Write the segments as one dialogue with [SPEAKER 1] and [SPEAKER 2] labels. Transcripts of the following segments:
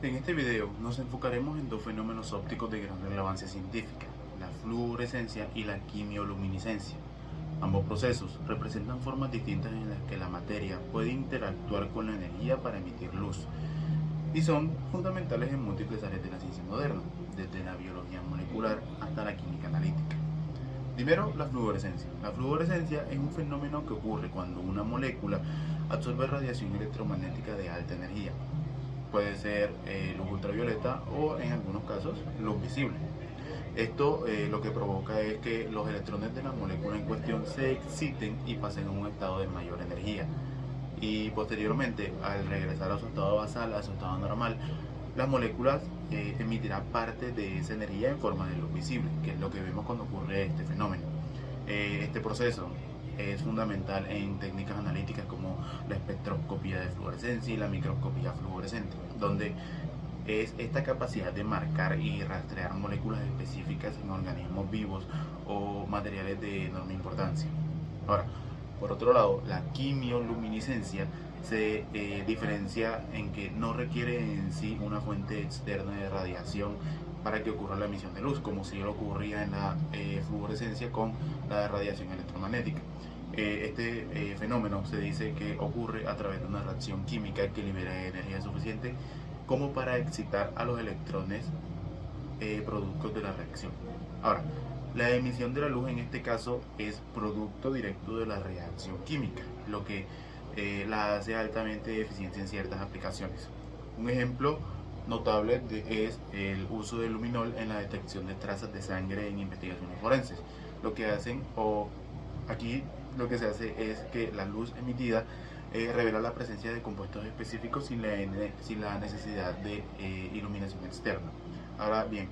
[SPEAKER 1] En este video nos enfocaremos en dos fenómenos ópticos de gran relevancia científica, la fluorescencia y la quimioluminiscencia. Ambos procesos representan formas distintas en las que la materia puede interactuar con la energía para emitir luz y son fundamentales en múltiples áreas de la ciencia moderna, desde la biología molecular hasta la química analítica. Primero, la fluorescencia. La fluorescencia es un fenómeno que ocurre cuando una molécula absorbe radiación electromagnética de alta energía. Puede ser luz ultravioleta o en algunos casos luz visible. Esto lo que provoca es que los electrones de la molécula en cuestión se exciten y pasen a un estado de mayor energía. Y posteriormente, al regresar a su estado basal, a su estado normal, las moléculas emitirán parte de esa energía en forma de luz visible, que es lo que vemos cuando ocurre este fenómeno. Este proceso es fundamental en técnicas analíticas como la espectroscopía de fluorescencia y la microscopía fluorescente, donde es esta capacidad de marcar y rastrear moléculas específicas en organismos vivos o materiales de enorme importancia. Ahora, por otro lado, la quimioluminiscencia se diferencia en que no requiere en sí una fuente externa de radiación para que ocurra la emisión de luz, como si lo ocurría en la fluorescencia con la radiación electromagnética. Este fenómeno se dice que ocurre a través de una reacción química que libera energía suficiente como para excitar a los electrones productos de la reacción. Ahora, la emisión de la luz en este caso es producto directo de la reacción química, lo que la hace altamente eficiente en ciertas aplicaciones. Un ejemplo notable es el uso del luminol en la detección de trazas de sangre en investigaciones forenses. Lo que hacen, o aquí lo que se hace es que la luz emitida revela la presencia de compuestos específicos sin la necesidad de iluminación externa. Ahora bien,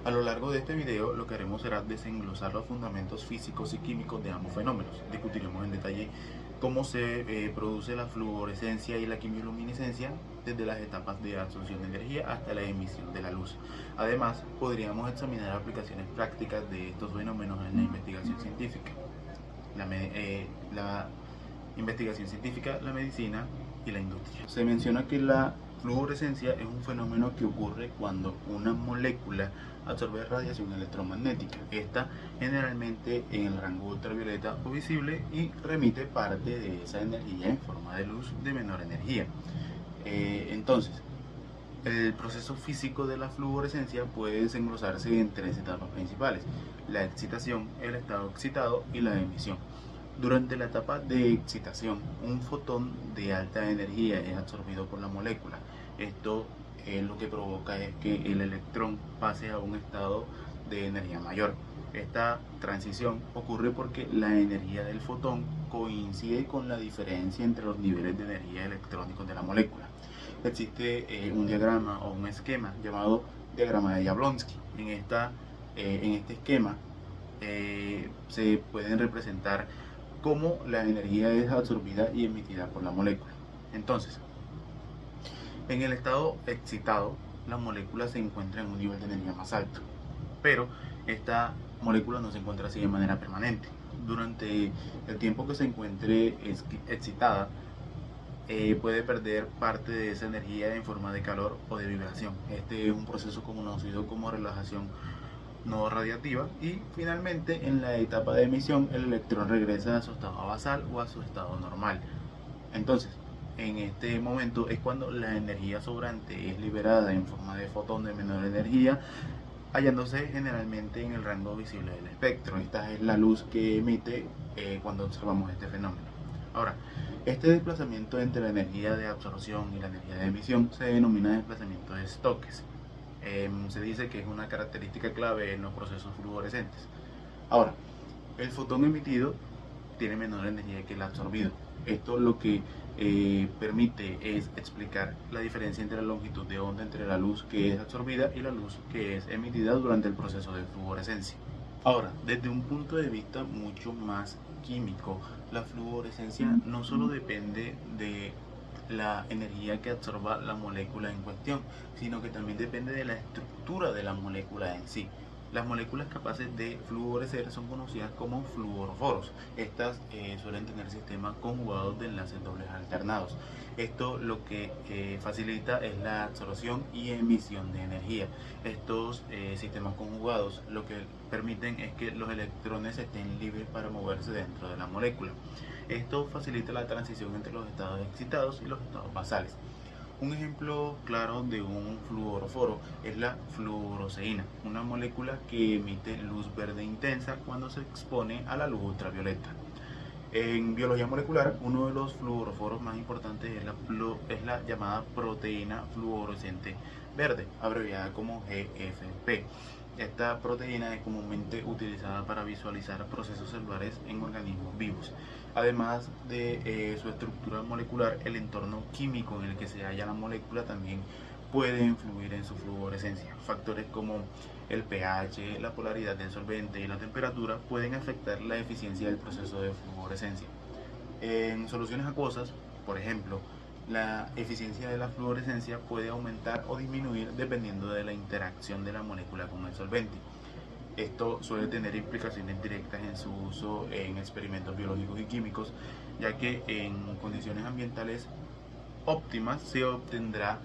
[SPEAKER 1] a lo largo de este video lo que haremos será desenglosar los fundamentos físicos y químicos de ambos fenómenos. Discutiremos en detalle cómo se produce la fluorescencia y la quimioluminiscencia desde las etapas de absorción de energía hasta la emisión de la luz. Además, podríamos examinar aplicaciones prácticas de estos fenómenos en la investigación científica, la investigación científica, la medicina y la industria. Se menciona que la fluorescencia es un fenómeno que ocurre cuando una molécula absorbe radiación electromagnética. Esta generalmente en el rango ultravioleta o visible y remite parte de esa energía en forma de luz de menor energía. Entonces, el proceso físico de la fluorescencia puede desenglosarse en tres etapas principales: la excitación, el estado excitado y la emisión. Durante la etapa de excitación, un fotón de alta energía es absorbido por la molécula. Esto lo que provoca es que el electrón pase a un estado de energía mayor. Esta transición ocurre porque la energía del fotón coincide con la diferencia entre los niveles de energía electrónicos de la molécula. Existe un diagrama o un esquema llamado diagrama de Jablonski. En este esquema se pueden representar cómo la energía es absorbida y emitida por la molécula. Entonces, en el estado excitado, la molécula se encuentra en un nivel de energía más alto, pero esta molécula no se encuentra así de manera permanente. Durante el tiempo que se encuentre excitada, puede perder parte de esa energía en forma de calor o de vibración. Este es un proceso conocido como relajación no radiativa, y finalmente en la etapa de emisión el electrón regresa a su estado basal o a su estado normal. Entonces, en este momento es cuando la energía sobrante es liberada en forma de fotón de menor energía, hallándose generalmente en el rango visible del espectro. Esta es la luz que emite cuando observamos este fenómeno. Ahora, este desplazamiento entre la energía de absorción y la energía de emisión se denomina desplazamiento de Stokes. Se dice que es una característica clave en los procesos fluorescentes. Ahora, el fotón emitido tiene menor energía que el absorbido. Esto lo que permite es explicar la diferencia entre la longitud de onda entre la luz que es absorbida y la luz que es emitida durante el proceso de fluorescencia. Ahora, desde un punto de vista mucho más químico, la fluorescencia no solo depende de la energía que absorba la molécula en cuestión, sino que también depende de la estructura de la molécula en sí. Las moléculas capaces de fluorecer son conocidas como fluoroforos. Estas suelen tener sistemas conjugados de enlaces dobles alternados. Esto lo que facilita es la absorción y emisión de energía. Estos sistemas conjugados lo que permiten es que los electrones estén libres para moverse dentro de la molécula. Esto facilita la transición entre los estados excitados y los estados basales. Un ejemplo claro de un fluoroforo es la fluoroceína, una molécula que emite luz verde intensa cuando se expone a la luz ultravioleta. En biología molecular, uno de los fluoroforos más importantes es la llamada proteína fluorescente verde, abreviada como GFP. Esta proteína es comúnmente utilizada para visualizar procesos celulares en organismos vivos. Además de su estructura molecular, el entorno químico en el que se halla la molécula también puede influir en su fluorescencia. Factores como el pH, la polaridad del solvente y la temperatura pueden afectar la eficiencia del proceso de fluorescencia. En soluciones acuosas, por ejemplo, la eficiencia de la fluorescencia puede aumentar o disminuir dependiendo de la interacción de la molécula con el solvente. Esto suele tener implicaciones directas en su uso en experimentos biológicos y químicos, ya que en condiciones ambientales óptimas se obtendrá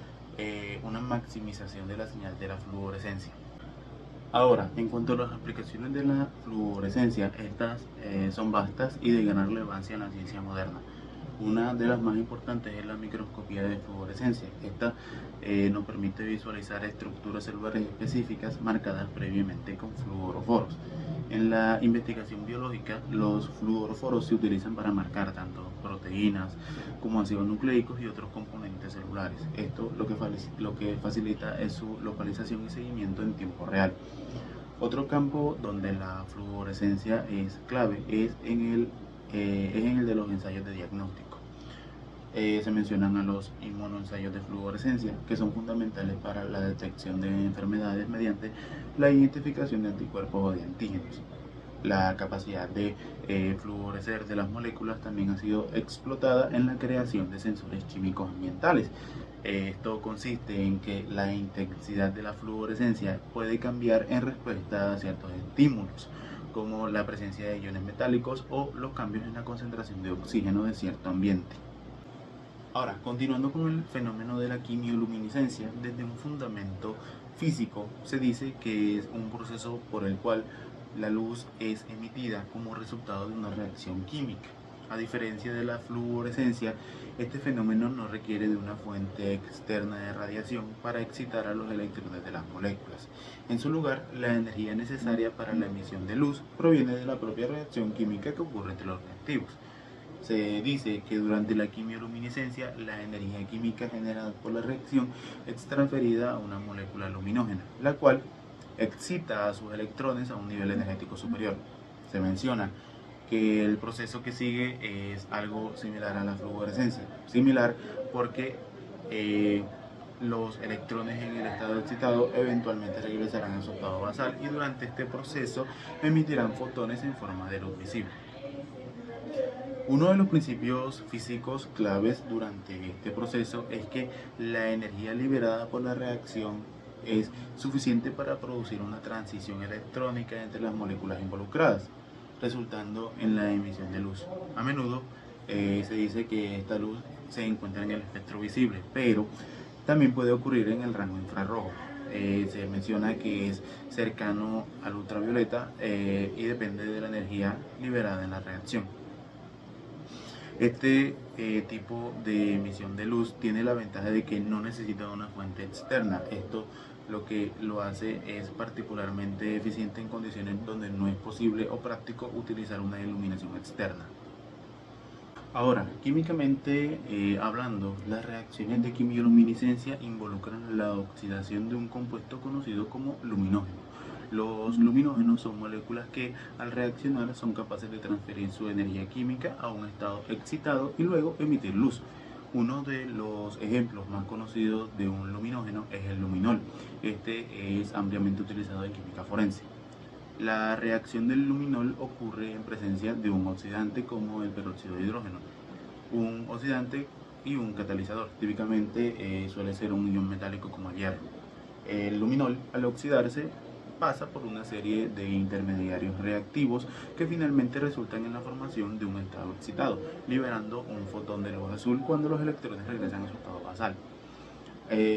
[SPEAKER 1] una maximización de la señal de la fluorescencia. Ahora, en cuanto a las aplicaciones de la fluorescencia, estas son vastas y de gran relevancia en la ciencia moderna. Una de las más importantes es la microscopía de fluorescencia. Esta nos permite visualizar estructuras celulares específicas marcadas previamente con fluoroforos. En la investigación biológica, los fluoroforos se utilizan para marcar tanto proteínas como ácidos nucleicos y otros componentes celulares. Esto lo que facilita es su localización y seguimiento en tiempo real. Otro campo donde la fluorescencia es clave es en el de los ensayos de diagnóstico. Se mencionan a los inmunoensayos de fluorescencia, que son fundamentales para la detección de enfermedades mediante la identificación de anticuerpos o de antígenos. La capacidad de fluorecer de las moléculas también ha sido explotada en la creación de sensores químicos ambientales. Esto consiste en que la intensidad de la fluorescencia puede cambiar en respuesta a ciertos estímulos, como la presencia de iones metálicos o los cambios en la concentración de oxígeno de cierto ambiente. Ahora, continuando con el fenómeno de la quimioluminiscencia, desde un fundamento físico se dice que es un proceso por el cual la luz es emitida como resultado de una reacción química. A diferencia de la fluorescencia, este fenómeno no requiere de una fuente externa de radiación para excitar a los electrones de las moléculas. En su lugar, la energía necesaria para la emisión de luz proviene de la propia reacción química que ocurre entre los reactivos. Se dice que durante la quimioluminiscencia, la energía química generada por la reacción es transferida a una molécula luminógena, la cual excita a sus electrones a un nivel energético superior. Se menciona que el proceso que sigue es algo similar a la fluorescencia, similar porque los electrones en el estado excitado eventualmente regresarán a su estado basal y durante este proceso emitirán fotones en forma de luz visible. Uno de los principios físicos claves durante este proceso es que la energía liberada por la reacción es suficiente para producir una transición electrónica entre las moléculas involucradas, resultando en la emisión de luz. A menudo se dice que esta luz se encuentra en el espectro visible, pero también puede ocurrir en el rango infrarrojo. Se menciona que es cercano al ultravioleta y depende de la energía liberada en la reacción. Este tipo de emisión de luz tiene la ventaja de que no necesita una fuente externa. Esto lo que lo hace es particularmente eficiente en condiciones donde no es posible o práctico utilizar una iluminación externa. Ahora, químicamente hablando, las reacciones de quimioluminiscencia involucran la oxidación de un compuesto conocido como luminógeno. Los luminógenos son moléculas que al reaccionar son capaces de transferir su energía química a un estado excitado y luego emitir luz. Uno de los ejemplos más conocidos de un luminógeno es el luminol. Este es ampliamente utilizado en química forense. La reacción del luminol ocurre en presencia de un oxidante como el peróxido de hidrógeno, un oxidante y un catalizador. Típicamente suele ser un ion metálico como el hierro. El luminol, al oxidarse, pasa por una serie de intermediarios reactivos que finalmente resultan en la formación de un estado excitado, liberando un fotón de luz azul cuando los electrones regresan a su estado basal.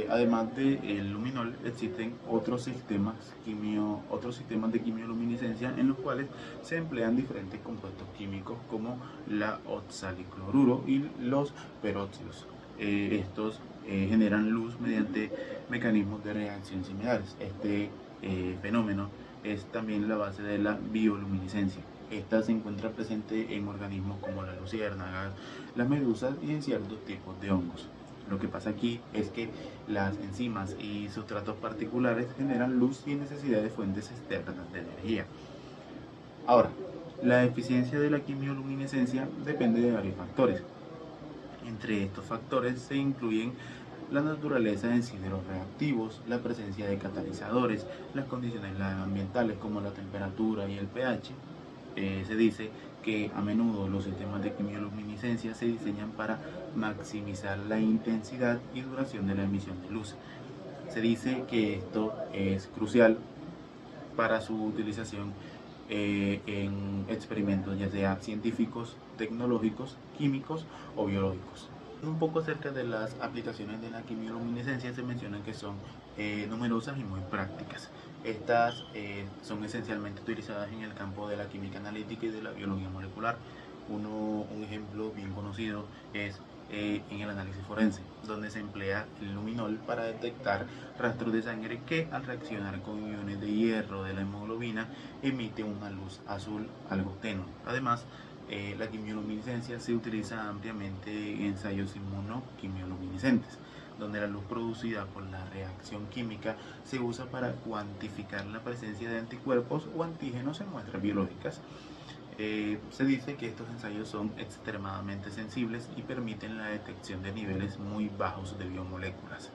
[SPEAKER 1] Además del luminol, existen otros sistemas de quimioluminiscencia en los cuales se emplean diferentes compuestos químicos como la oxalicloruro y los peróxidos. Estos generan luz mediante mecanismos de reacción similares. Este fenómeno es también la base de la bioluminiscencia. Esta se encuentra presente en organismos como las luciérnagas, las medusas y en ciertos tipos de hongos. Lo que pasa aquí es que las enzimas y sustratos particulares generan luz sin necesidad de fuentes externas de energía. Ahora, la eficiencia de la quimioluminiscencia depende de varios factores. Entre estos factores se incluyen la naturaleza en sí de los reactivos, la presencia de catalizadores, las condiciones ambientales como la temperatura y el pH. Se dice que a menudo los sistemas de quimioluminiscencia se diseñan para maximizar la intensidad y duración de la emisión de luz. Se dice que esto es crucial para su utilización en experimentos ya sea científicos, tecnológicos, químicos o biológicos. Un poco acerca de las aplicaciones de la quimioluminiscencia, se menciona que son numerosas y muy prácticas. Estas son esencialmente utilizadas en el campo de la química analítica y de la biología molecular. Un ejemplo bien conocido es en el análisis forense, donde se emplea el luminol para detectar rastros de sangre que al reaccionar con iones de hierro de la hemoglobina emite una luz azul algo tenue. Además, la quimioluminiscencia se utiliza ampliamente en ensayos inmunoquimioluminiscentes, donde la luz producida por la reacción química se usa para cuantificar la presencia de anticuerpos o antígenos en muestras biológicas. Se dice que estos ensayos son extremadamente sensibles y permiten la detección de niveles muy bajos de biomoléculas.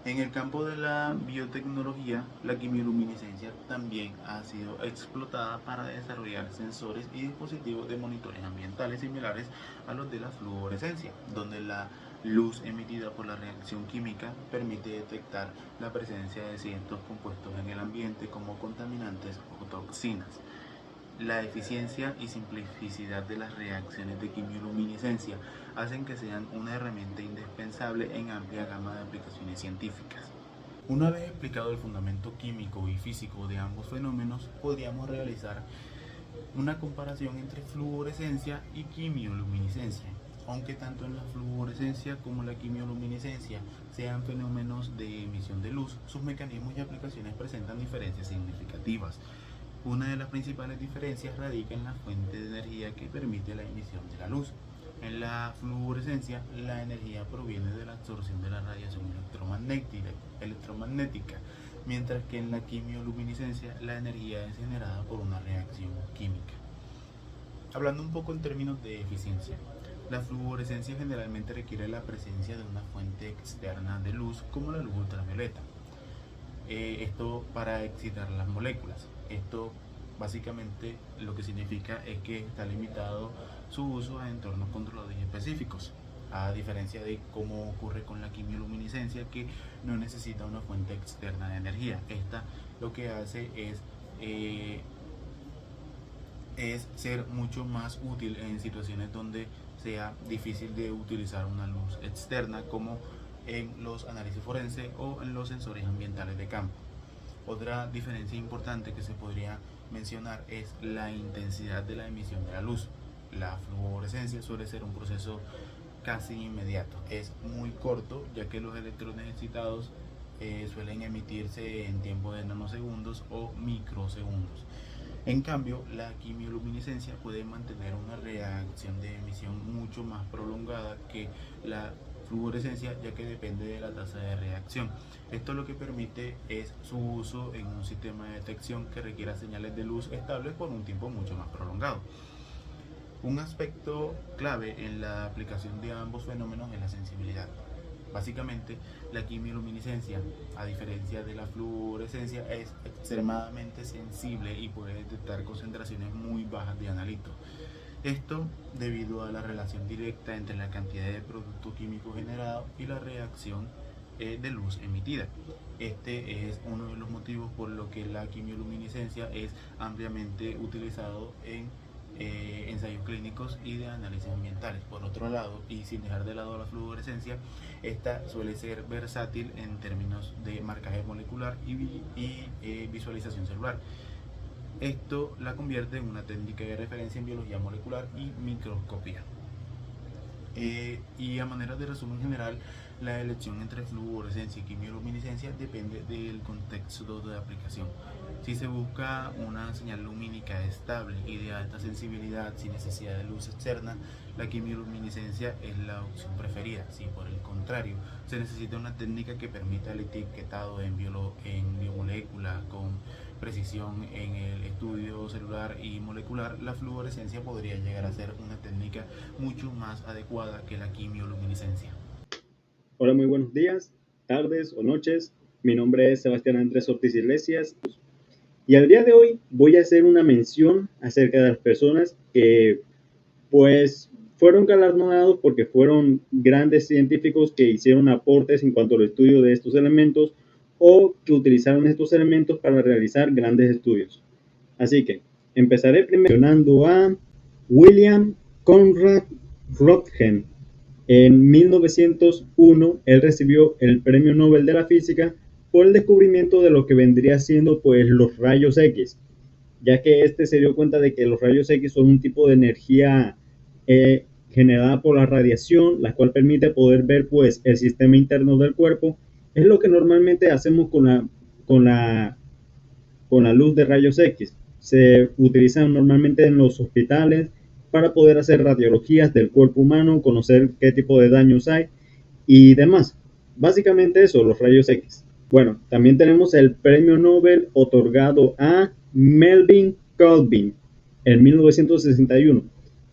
[SPEAKER 1] En el campo de la biotecnología, la quimioluminiscencia también ha sido explotada para desarrollar sensores y dispositivos de monitores ambientales similares a los de la fluorescencia, donde la luz emitida por la reacción química permite detectar la presencia de ciertos compuestos en el ambiente como contaminantes o toxinas. La eficiencia y simplicidad de las reacciones de quimioluminiscencia hacen que sean una herramienta indispensable en amplia gama de aplicaciones científicas. Una vez explicado el fundamento químico y físico de ambos fenómenos, podríamos realizar una comparación entre fluorescencia y quimioluminiscencia. Aunque tanto en la fluorescencia como la quimioluminiscencia sean fenómenos de emisión de luz, sus mecanismos y aplicaciones presentan diferencias significativas. Una de las principales diferencias radica en la fuente de energía que permite la emisión de la luz. En la fluorescencia, la energía proviene de la absorción de la radiación electromagnética, mientras que en la quimioluminiscencia la energía es generada por una reacción química. Hablando un poco en términos de eficiencia, la fluorescencia generalmente requiere la presencia de una fuente externa de luz como la luz ultravioleta. Esto para excitar las moléculas. Esto básicamente lo que significa es que está limitado su uso a entornos controlados y específicos, a diferencia de cómo ocurre con la quimioluminiscencia, que no necesita una fuente externa de energía. Esta lo que hace es ser mucho más útil en situaciones donde sea difícil de utilizar una luz externa, como en los análisis forenses o en los sensores ambientales de campo. Otra diferencia importante que se podría mencionar es la intensidad de la emisión de la luz. La fluorescencia suele ser un proceso casi inmediato, es muy corto, ya que los electrones excitados suelen emitirse en tiempo de nanosegundos o microsegundos. En cambio, la quimioluminiscencia puede mantener una reacción de emisión mucho más prolongada que la fluorescencia, ya que depende de la tasa de reacción. Esto lo que permite es su uso en un sistema de detección que requiera señales de luz estables por un tiempo mucho más prolongado. Un aspecto clave en la aplicación de ambos fenómenos es la sensibilidad. Básicamente, la quimioluminiscencia, a diferencia de la fluorescencia, es extremadamente sensible y puede detectar concentraciones muy bajas de analito. Esto debido a la relación directa entre la cantidad de producto químico generado y la reacción de luz emitida. Este es uno de los motivos por lo que la quimioluminiscencia es ampliamente utilizado en ensayos clínicos y de análisis ambientales. Por otro lado, y sin dejar de lado la fluorescencia, esta suele ser versátil en términos de marcaje molecular y visualización celular. Esto la convierte en una técnica de referencia en biología molecular y microscopía. Y a manera de resumen general, la elección entre fluorescencia y quimioluminiscencia depende del contexto de aplicación. Si se busca una señal lumínica estable y de alta sensibilidad sin necesidad de luz externa, la quimioluminiscencia es la opción preferida. Si por el contrario se necesita una técnica que permita el etiquetado en biomoléculas con precisión en el estudio celular y molecular, la fluorescencia podría llegar a ser una técnica mucho más adecuada que la quimioluminiscencia.
[SPEAKER 2] Hola, muy buenos días, tardes o noches. Mi nombre es Sebastián Andrés Ortiz Iglesias y al día de hoy voy a hacer una mención acerca de las personas que pues fueron galardonados porque fueron grandes científicos que hicieron aportes en cuanto al estudio de estos elementos o que utilizaron estos elementos para realizar grandes estudios. Así que empezaré primero mencionando a William Conrad Röntgen. En 1901, él recibió el Premio Nobel de la Física por el descubrimiento de lo que vendría siendo pues los rayos X, ya que este se dio cuenta de que los rayos X son un tipo de energía generada por la radiación, la cual permite poder ver pues el sistema interno del cuerpo. Es lo que normalmente hacemos con la, con la luz de rayos X. Se utilizan normalmente en los hospitales para poder hacer radiologías del cuerpo humano, conocer qué tipo de daños hay y demás. Básicamente eso, los rayos X. Bueno, también tenemos el premio Nobel otorgado a Melvin Calvin en 1961.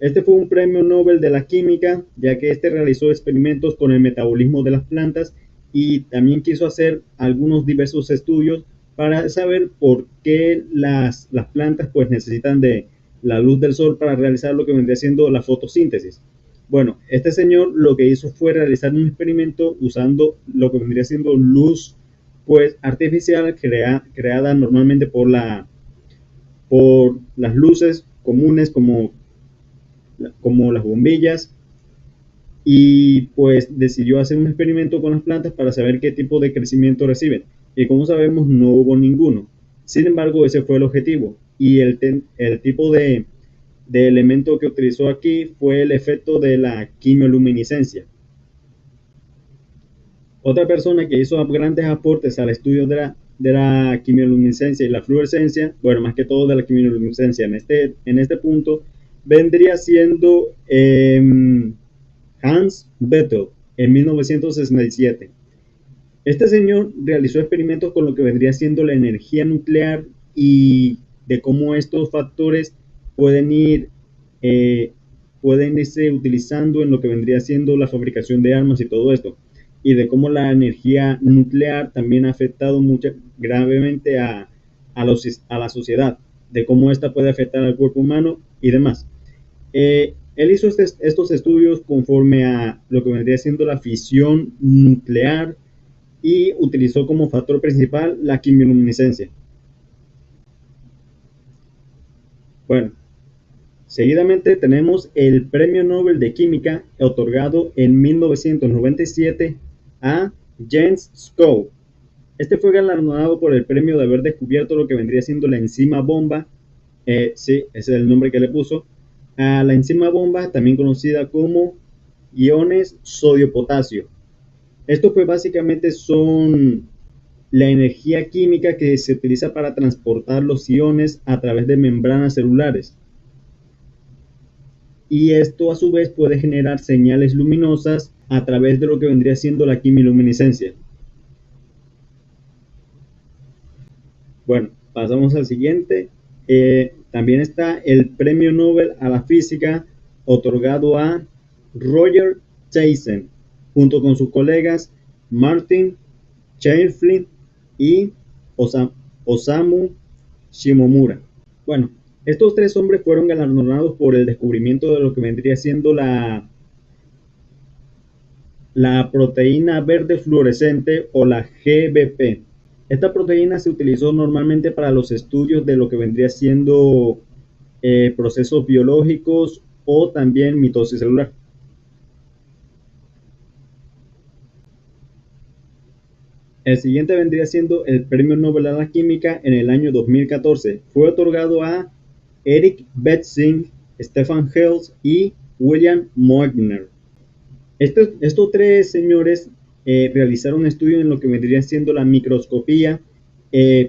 [SPEAKER 2] Este fue un premio Nobel de la química, ya que este realizó experimentos con el metabolismo de las plantas y también quiso hacer algunos diversos estudios para saber por qué las plantas pues necesitan de la luz del sol para realizar lo que vendría siendo la fotosíntesis. Bueno, este señor lo que hizo fue realizar un experimento usando lo que vendría siendo luz pues artificial creada normalmente por las luces comunes como las bombillas, y pues decidió hacer un experimento con las plantas para saber qué tipo de crecimiento reciben, y como sabemos no hubo ninguno. Sin embargo, ese fue el objetivo, y el tipo de elemento que utilizó aquí fue el efecto de la quimioluminiscencia. Otra persona que hizo grandes aportes al estudio de la quimioluminiscencia y la fluorescencia, bueno, más que todo de la quimioluminiscencia en este punto, vendría siendo Hans Bettel en 1967. Este señor realizó experimentos con lo que vendría siendo la energía nuclear y de cómo estos factores pueden irse utilizando en lo que vendría siendo la fabricación de armas y todo esto, y de cómo la energía nuclear también ha afectado gravemente a la sociedad, de cómo esta puede afectar al cuerpo humano y demás. Él hizo estos estudios conforme a lo que vendría siendo la fisión nuclear y utilizó como factor principal la quimioluminiscencia. Bueno, seguidamente tenemos el Premio Nobel de Química otorgado en 1997 a Jens Skou. Este fue galardonado por el premio de haber descubierto lo que vendría siendo la enzima bomba. Sí, ese es el nombre que le puso a la enzima bomba, también conocida como iones sodio-potasio. Esto pues básicamente son la energía química que se utiliza para transportar los iones a través de membranas celulares. Y esto a su vez puede generar señales luminosas a través de lo que vendría siendo la quimioluminiscencia. Bueno, pasamos al siguiente. También está el Premio Nobel a la Física otorgado a Roger Thiessen, junto con sus colegas Martin Chainflint y Osamu Shimomura. Bueno, estos tres hombres fueron galardonados por el descubrimiento de lo que vendría siendo la proteína verde fluorescente o la GBP. Esta proteína se utilizó normalmente para los estudios de lo que vendría siendo procesos biológicos o también mitosis celular. El siguiente vendría siendo el Premio Nobel a la Química en el año 2014. Fue otorgado a Eric Betsing, Stefan Hels y William Moegner. Estos tres señores realizaron un estudio en lo que vendría siendo la microscopía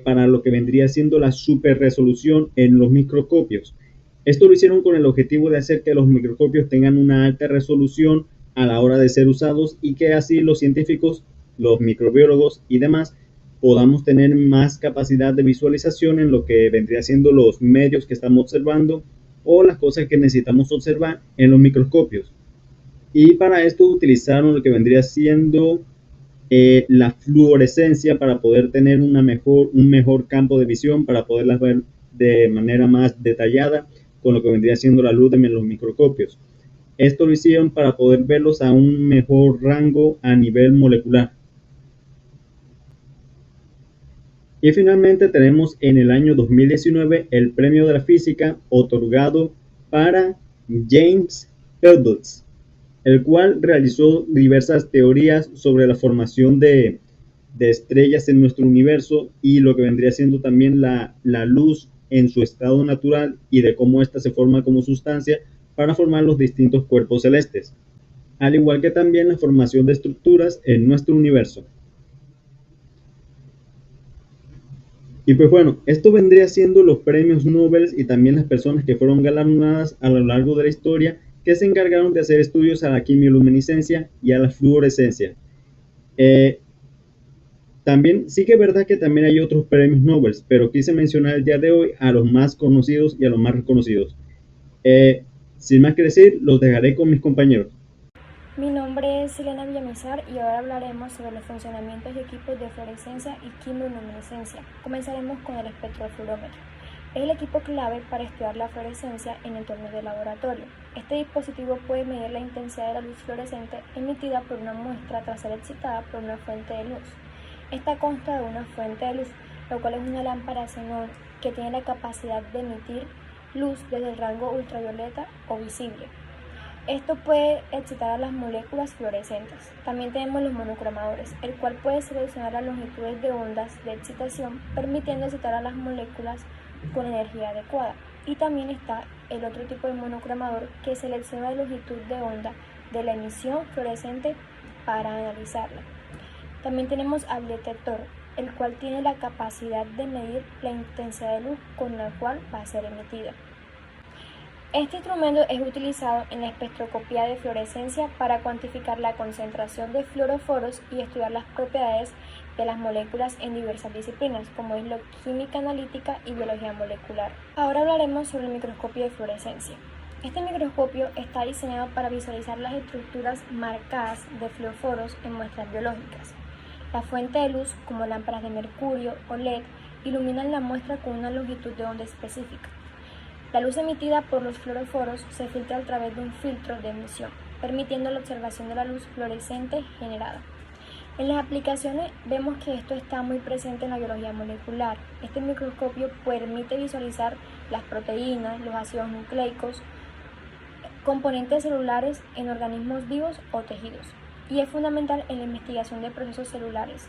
[SPEAKER 2] para lo que vendría siendo la superresolución en los microscopios. Esto lo hicieron con el objetivo de hacer que los microscopios tengan una alta resolución a la hora de ser usados y que así los científicos, los microbiólogos y demás podamos tener más capacidad de visualización en lo que vendría siendo los medios que estamos observando o las cosas que necesitamos observar en los microscopios. Y para esto utilizaron lo que vendría siendo la fluorescencia para poder tener un mejor campo de visión, para poderlas ver de manera más detallada con lo que vendría siendo la luz de los microscopios. Esto lo hicieron para poder verlos a un mejor rango a nivel molecular. Y finalmente tenemos en el año 2019 el premio de la física otorgado para James Peebles, el cual realizó diversas teorías sobre la formación de estrellas en nuestro universo y lo que vendría siendo también la luz en su estado natural y de cómo ésta se forma como sustancia para formar los distintos cuerpos celestes, al igual que también la formación de estructuras en nuestro universo. Y pues bueno, esto vendría siendo los premios Nobel y también las personas que fueron galardonadas a lo largo de la historia que se encargaron de hacer estudios a la quimioluminiscencia y a la fluorescencia. También sí que es verdad que también hay otros premios Nobel, pero quise mencionar el día de hoy a los más conocidos y a los más reconocidos. Sin más que decir, los dejaré con mis compañeros.
[SPEAKER 3] Mi nombre es Elena Villamizar y ahora hablaremos sobre los funcionamientos y equipos de fluorescencia y quimioluminiscencia. Comenzaremos con el espectrofluorómetro. Es el equipo clave para estudiar la fluorescencia en entornos de laboratorio. Este dispositivo puede medir la intensidad de la luz fluorescente emitida por una muestra tras ser excitada por una fuente de luz. Esta consta de una fuente de luz, lo cual es una lámpara xenón que tiene la capacidad de emitir luz desde el rango ultravioleta o visible. Esto puede excitar a las moléculas fluorescentes. También tenemos los monocromadores, el cual puede seleccionar las longitudes de ondas de excitación, permitiendo excitar a las moléculas con energía adecuada. Y también está el otro tipo de monocromador que selecciona la longitud de onda de la emisión fluorescente para analizarla. También tenemos al detector, el cual tiene la capacidad de medir la intensidad de luz con la cual va a ser emitida. Este instrumento es utilizado en la espectroscopía de fluorescencia para cuantificar la concentración de fluoroforos y estudiar las propiedades de las moléculas en diversas disciplinas, como es la química analítica y biología molecular. Ahora hablaremos sobre el microscopio de fluorescencia. Este microscopio está diseñado para visualizar las estructuras marcadas de fluoroforos en muestras biológicas. La fuente de luz, como lámparas de mercurio o LED, iluminan la muestra con una longitud de onda específica. La luz emitida por los fluoroforos se filtra a través de un filtro de emisión, permitiendo la observación de la luz fluorescente generada. En las aplicaciones vemos que esto está muy presente en la biología molecular. Este microscopio permite visualizar las proteínas, los ácidos nucleicos, componentes celulares en organismos vivos o tejidos, y es fundamental en la investigación de procesos celulares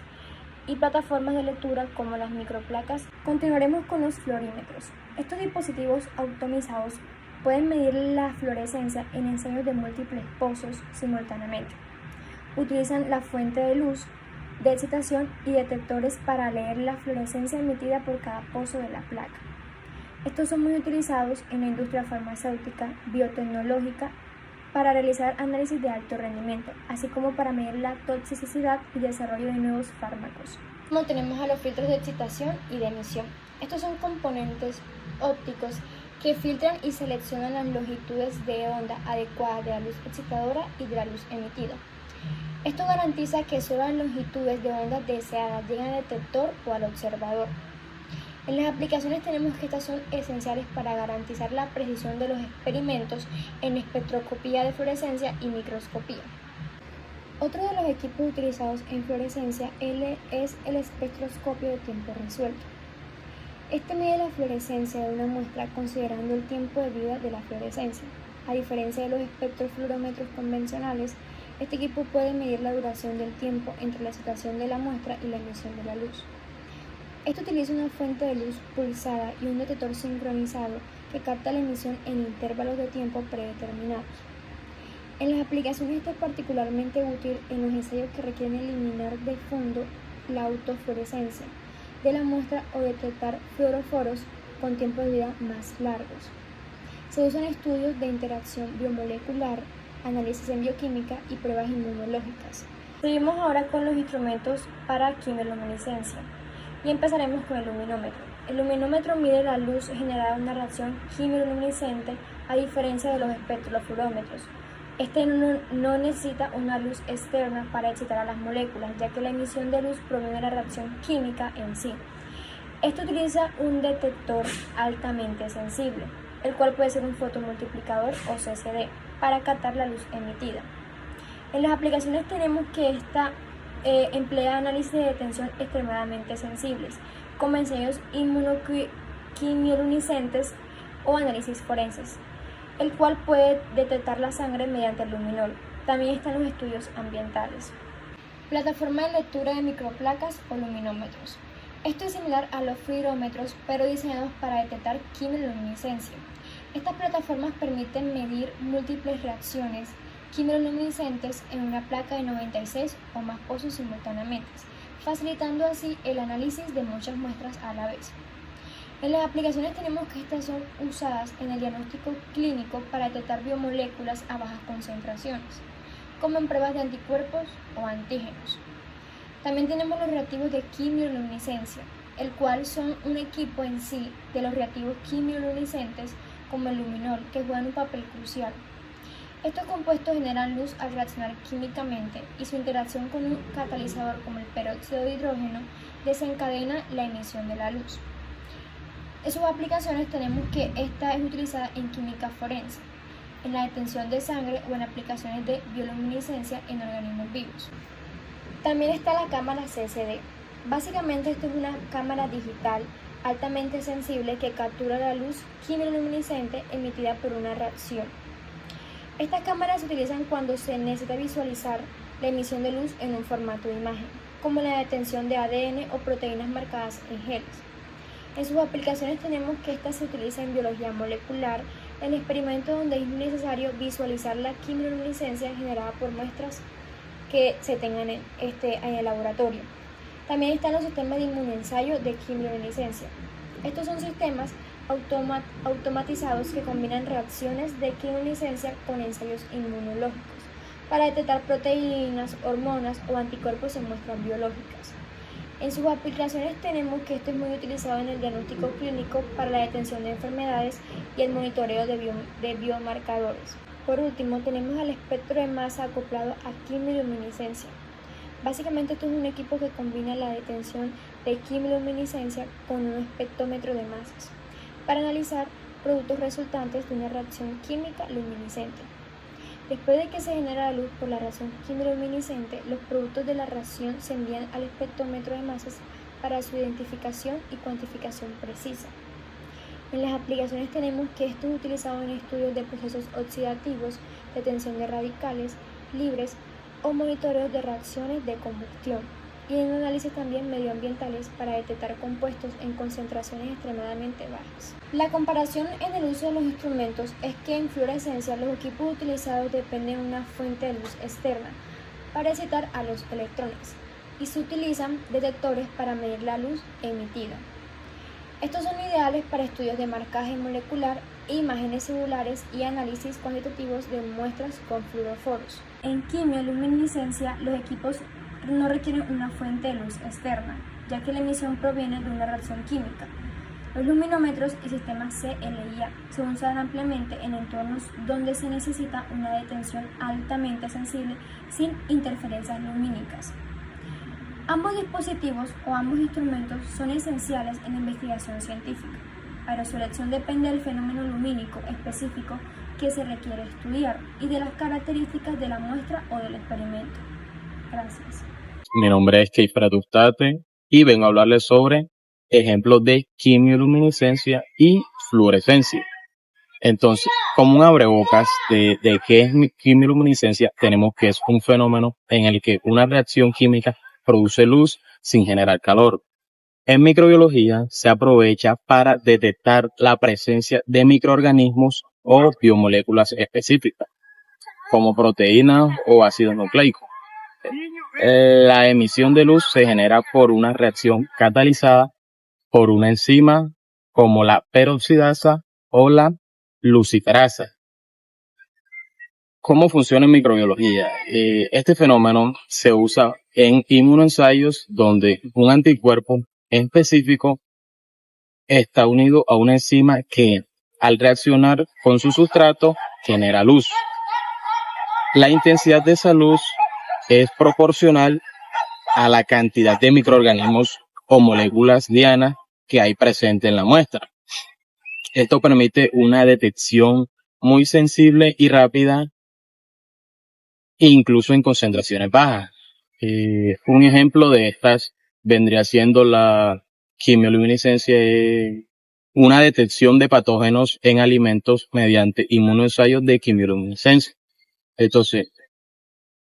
[SPEAKER 3] y plataformas de lectura como las microplacas. Continuaremos con los fluorímetros. Estos dispositivos automatizados pueden medir la fluorescencia en ensayos de múltiples pozos simultáneamente. Utilizan la fuente de luz de excitación y detectores para leer la fluorescencia emitida por cada pozo de la placa. Estos son muy utilizados en la industria farmacéutica, biotecnológica, para realizar análisis de alto rendimiento, así como para medir la toxicidad y desarrollo de nuevos fármacos. Como tenemos a los filtros de excitación y de emisión. Estos son componentes ópticos que filtran y seleccionan las longitudes de onda adecuadas de la luz excitadora y de la luz emitida. Esto garantiza que solo las longitudes de onda deseadas lleguen al detector o al observador. En las aplicaciones tenemos que estas son esenciales para garantizar la precisión de los experimentos en espectroscopía de fluorescencia y microscopía. Otro de los equipos utilizados en fluorescencia es el espectroscopio de tiempo resuelto. Este mide la fluorescencia de una muestra considerando el tiempo de vida de la fluorescencia. A diferencia de los espectrofluorómetros convencionales, este equipo puede medir la duración del tiempo entre la excitación de la muestra y la emisión de la luz. Esto utiliza una fuente de luz pulsada y un detector sincronizado que capta la emisión en intervalos de tiempo predeterminados. En las aplicaciones esto es particularmente útil en los ensayos que requieren eliminar de fondo la autofluorescencia de la muestra o detectar fluoroforos con tiempos de vida más largos. Se usan estudios de interacción biomolecular, análisis en bioquímica y pruebas inmunológicas. Seguimos ahora con los instrumentos para quimioluminiscencia y empezaremos con el luminómetro. El luminómetro mide la luz generada en una reacción quimioluminiscente a diferencia de los espectrofluorómetros. Este no necesita una luz externa para excitar a las moléculas, ya que la emisión de luz proviene de la reacción química en sí. Esto utiliza un detector altamente sensible, el cual puede ser un fotomultiplicador o CCD, para captar la luz emitida. En las aplicaciones tenemos que esta emplea análisis de detención extremadamente sensibles, como ensayos inmunoquimioluminiscentes o análisis forenses, el cual puede detectar la sangre mediante el luminol. También están los estudios ambientales. Plataforma de lectura de microplacas o luminómetros. Esto es similar a los fluorómetros, pero diseñados para detectar quimioluminiscencia. Estas plataformas permiten medir múltiples reacciones quimioluminiscentes en una placa de 96 o más pozos simultáneamente, facilitando así el análisis de muchas muestras a la vez. En las aplicaciones tenemos que estas son usadas en el diagnóstico clínico para detectar biomoléculas a bajas concentraciones, como en pruebas de anticuerpos o antígenos. También tenemos los reactivos de quimioluminiscencia, el cual son un equipo en sí de los reactivos quimioluminiscentes como el luminol, que juegan un papel crucial. Estos compuestos generan luz al reaccionar químicamente y su interacción con un catalizador como el peróxido de hidrógeno desencadena la emisión de la luz. En sus aplicaciones tenemos que esta es utilizada en química forense, en la detención de sangre o en aplicaciones de bioluminiscencia en organismos vivos. También está la cámara CCD. Básicamente esto es una cámara digital altamente sensible que captura la luz quimioluminiscente emitida por una reacción. Estas cámaras se utilizan cuando se necesita visualizar la emisión de luz en un formato de imagen, como la detención de ADN o proteínas marcadas en geles. En sus aplicaciones tenemos que esta se utiliza en biología molecular, en experimentos donde es necesario visualizar la quimioluminiscencia generada por muestras que se tengan en el laboratorio. También están los sistemas de inmunoensayo de quimioluminiscencia. Estos son sistemas automatizados que combinan reacciones de quimioluminiscencia con ensayos inmunológicos para detectar proteínas, hormonas o anticuerpos en muestras biológicas. En sus aplicaciones tenemos que esto es muy utilizado en el diagnóstico clínico para la detención de enfermedades y el monitoreo de biomarcadores. Por último, tenemos al espectro de masa acoplado a quimioluminiscencia. Básicamente esto es un equipo que combina la detención de quimioluminiscencia con un espectrómetro de masas para analizar productos resultantes de una reacción química luminiscente. Después de que se genera la luz por la reacción quimioluminiscente, los productos de la reacción se envían al espectrómetro de masas para su identificación y cuantificación precisa. En las aplicaciones tenemos que esto es utilizado en estudios de procesos oxidativos, detención de radicales libres o monitoreos de reacciones de combustión, y en análisis también medioambientales para detectar compuestos en concentraciones extremadamente bajas. La comparación en el uso de los instrumentos es que en fluorescencia los equipos utilizados dependen de una fuente de luz externa para excitar a los electrones y se utilizan detectores para medir la luz emitida. Estos son ideales para estudios de marcaje molecular, imágenes celulares y análisis cuantitativos de muestras con fluoroforos. En quimioluminiscencia, los equipos no requieren una fuente de luz externa, ya que la emisión proviene de una reacción química. Los luminómetros y sistemas CLIA se usan ampliamente en entornos donde se necesita una detención altamente sensible sin interferencias lumínicas. Ambos dispositivos o ambos instrumentos son esenciales en la investigación científica, pero su elección depende del fenómeno lumínico específico que se requiere estudiar y de las características de la muestra o del experimento. Gracias.
[SPEAKER 4] Mi nombre es Keifra Tustate y vengo a hablarles sobre ejemplos de quimioluminiscencia y fluorescencia. Entonces, como un abrebocas de qué es quimioluminiscencia, tenemos que es un fenómeno en el que una reacción química produce luz sin generar calor. En microbiología se aprovecha para detectar la presencia de microorganismos o biomoléculas específicas, como proteínas o ácidos nucleicos. La emisión de luz se genera por una reacción catalizada por una enzima como la peroxidasa o la luciferasa. ¿Cómo funciona en microbiología? Este fenómeno se usa en inmunoensayos donde un anticuerpo específico está unido a una enzima que, al reaccionar con su sustrato, genera luz. La intensidad de esa luz es proporcional a la cantidad de microorganismos o moléculas dianas que hay presente en la muestra. Esto permite una detección muy sensible y rápida, incluso en concentraciones bajas. Un ejemplo de estas vendría siendo la quimioluminiscencia, una detección de patógenos en alimentos mediante inmunoensayos de quimioluminiscencia. Entonces,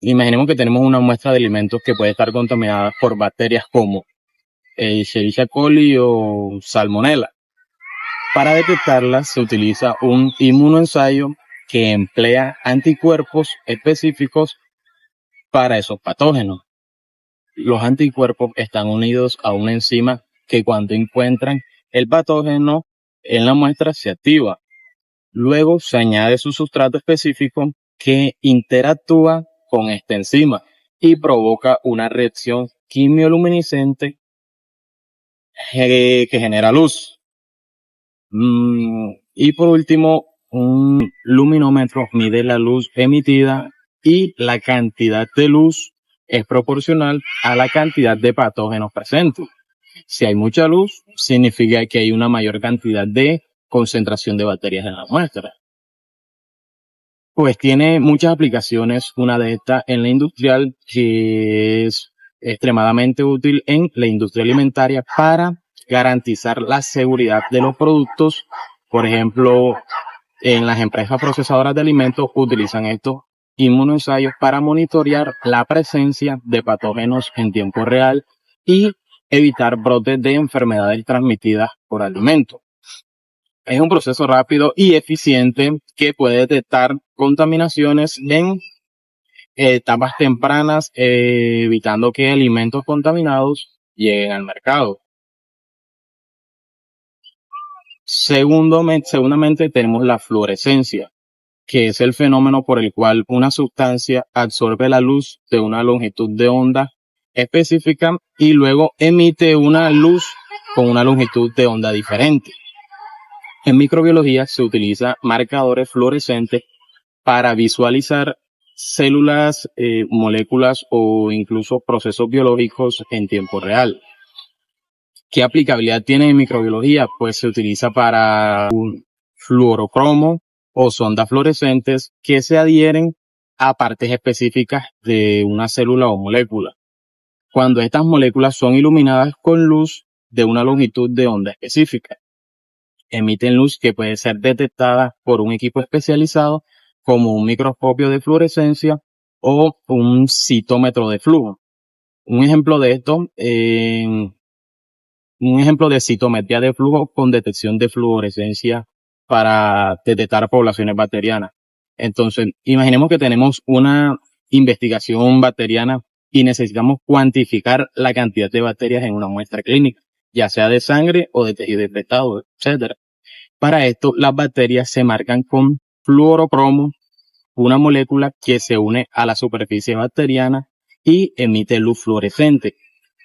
[SPEAKER 4] imaginemos que tenemos una muestra de alimentos que puede estar contaminada por bacterias como Escherichia coli o Salmonella. Para detectarlas se utiliza un inmunoensayo que emplea anticuerpos específicos para esos patógenos. Los anticuerpos están unidos a una enzima que cuando encuentran el patógeno en la muestra se activa. Luego se añade su sustrato específico que interactúa con esta enzima y provoca una reacción quimioluminiscente que genera luz. Y por último, un luminómetro mide la luz emitida y la cantidad de luz es proporcional a la cantidad de patógenos presentes. Si hay mucha luz, significa que hay una mayor cantidad de concentración de bacterias en la muestra. Pues tiene muchas aplicaciones, una de estas en la industrial, que es extremadamente útil en la industria alimentaria para garantizar la seguridad de los productos. Por ejemplo, en las empresas procesadoras de alimentos utilizan estos inmunoensayos para monitorear la presencia de patógenos en tiempo real y evitar brotes de enfermedades transmitidas por alimentos. Es un proceso rápido y eficiente que puede detectar contaminaciones en etapas tempranas, evitando que alimentos contaminados lleguen al mercado. Segundamente tenemos la fluorescencia, que es el fenómeno por el cual una sustancia absorbe la luz de una longitud de onda específica y luego emite una luz con una longitud de onda diferente. En microbiología se utilizan marcadores fluorescentes para visualizar células, moléculas o incluso procesos biológicos en tiempo real. ¿Qué aplicabilidad tiene en microbiología? Pues se utiliza para un fluorocromo o sondas fluorescentes que se adhieren a partes específicas de una célula o molécula. Cuando estas moléculas son iluminadas con luz de una longitud de onda específica, emiten luz que puede ser detectada por un equipo especializado como un microscopio de fluorescencia o un citómetro de flujo. Un ejemplo de esto, un ejemplo de citometría de flujo con detección de fluorescencia para detectar poblaciones bacterianas. Entonces, imaginemos que tenemos una investigación bacteriana y necesitamos cuantificar la cantidad de bacterias en una muestra clínica, ya sea de sangre o de tejido infectado, etc. Para esto, las bacterias se marcan con fluorocromo, una molécula que se une a la superficie bacteriana y emite luz fluorescente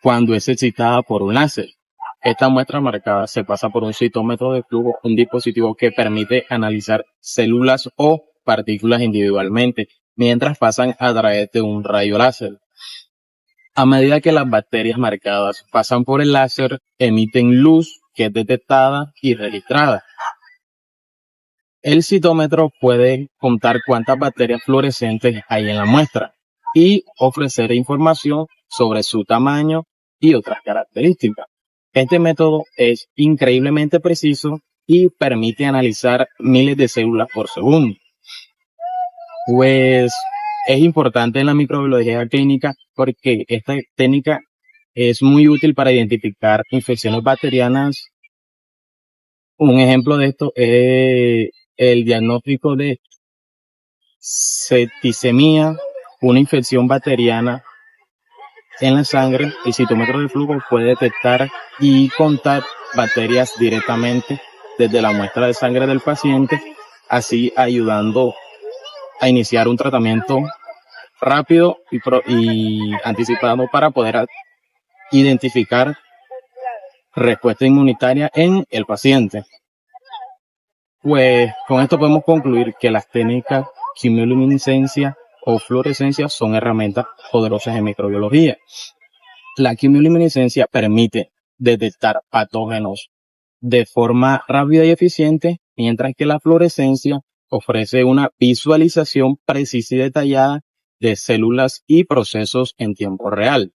[SPEAKER 4] cuando es excitada por un láser. Esta muestra marcada se pasa por un citómetro de flujo, un dispositivo que permite analizar células o partículas individualmente, mientras pasan a través de un rayo láser. A medida que las bacterias marcadas pasan por el láser, emiten luz que es detectada y registrada. El citómetro puede contar cuántas bacterias fluorescentes hay en la muestra y ofrecer información sobre su tamaño y otras características. Este método es increíblemente preciso y permite analizar miles de células por segundo. Pues es importante en la microbiología clínica porque esta técnica es muy útil para identificar infecciones bacterianas. Un ejemplo de esto es el diagnóstico de septicemia, una infección bacteriana en la sangre. El citómetro de flujo puede detectar y contar bacterias directamente desde la muestra de sangre del paciente, así ayudando a iniciar un tratamiento rápido y anticipado para poder identificar respuesta inmunitaria en el paciente. Pues con esto podemos concluir que las técnicas quimioluminiscencia o fluorescencia son herramientas poderosas en microbiología. La quimioluminiscencia permite detectar patógenos de forma rápida y eficiente, mientras que la fluorescencia ofrece una visualización precisa y detallada de células y procesos en tiempo real.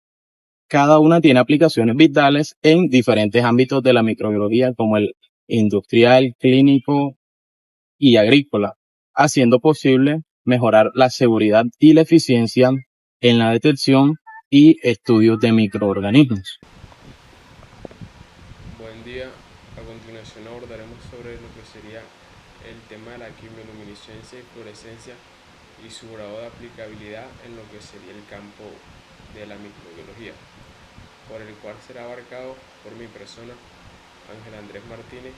[SPEAKER 4] Cada una tiene aplicaciones vitales en diferentes ámbitos de la microbiología, como el industrial, clínico y agrícola, haciendo posible mejorar la seguridad y la eficiencia en la detección y estudios de microorganismos.
[SPEAKER 5] Buen día, a continuación abordaremos sobre lo que sería el tema de la quimioluminiscencia y fluorescencia y su grado de aplicabilidad en lo que sería el campo de la microbiología, por el cual será abarcado por mi persona, Ángel Andrés Martínez,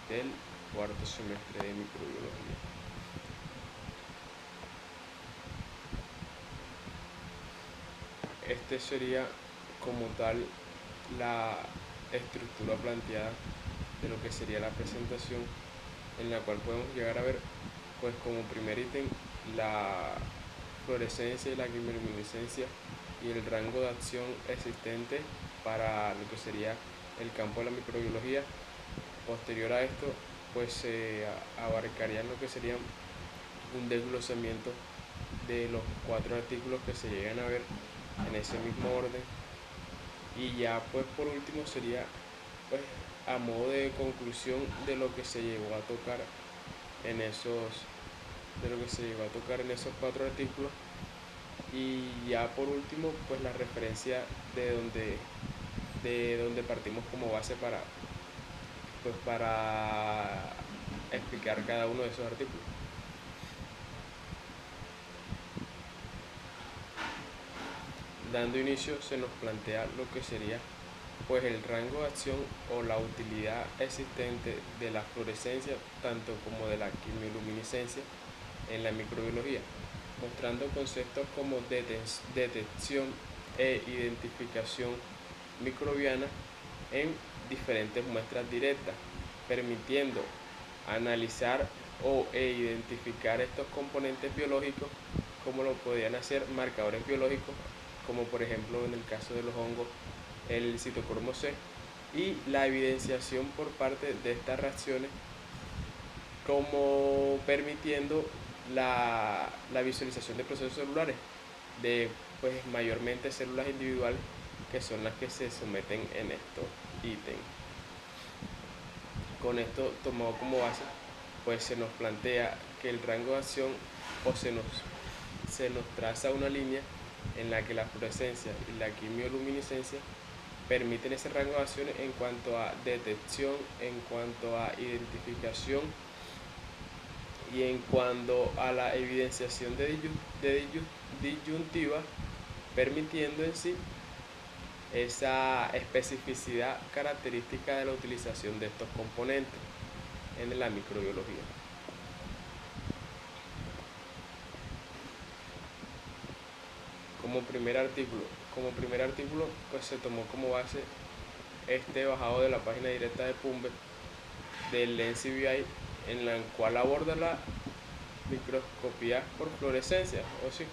[SPEAKER 5] del cuarto semestre de microbiología. Este sería como tal la estructura planteada de lo que sería la presentación, en la cual podemos llegar a ver, pues como primer ítem, la fluorescencia y la quimioluminiscencia y el rango de acción existente para lo que sería el campo de la microbiología. Posterior a esto, pues se abarcaría lo que sería un desglosamiento de los 4 artículos que se llegan a ver en ese mismo orden, y ya pues por último sería pues a modo de conclusión de lo que se llegó a tocar en esos 4 artículos, y ya por último pues la referencia de donde partimos como base para explicar cada uno de esos artículos. Dando inicio, se nos plantea lo que sería pues el rango de acción o la utilidad existente de la fluorescencia tanto como de la quimioluminiscencia en la microbiología, mostrando conceptos como detección e identificación microbiana en diferentes muestras directas, permitiendo analizar e identificar estos componentes biológicos, como lo podían hacer marcadores biológicos, como por ejemplo en el caso de los hongos el citocromo C, y la evidenciación por parte de estas reacciones, como permitiendo la visualización de procesos celulares de pues mayormente células individuales, que son las que se someten en estos ítems. Con esto tomado como base, pues se nos plantea que el rango de acción, o se nos traza una línea en la que la fluorescencia y la quimioluminiscencia permiten ese rango de acciones en cuanto a detección, en cuanto a identificación y en cuanto a la evidenciación de disyuntiva, permitiendo en sí esa especificidad característica de la utilización de estos componentes en la microbiología. Como primer artículo pues se tomó como base bajado de la página directa de PubMed del NCBI, en la cual aborda la microscopía por fluorescencia, o sí,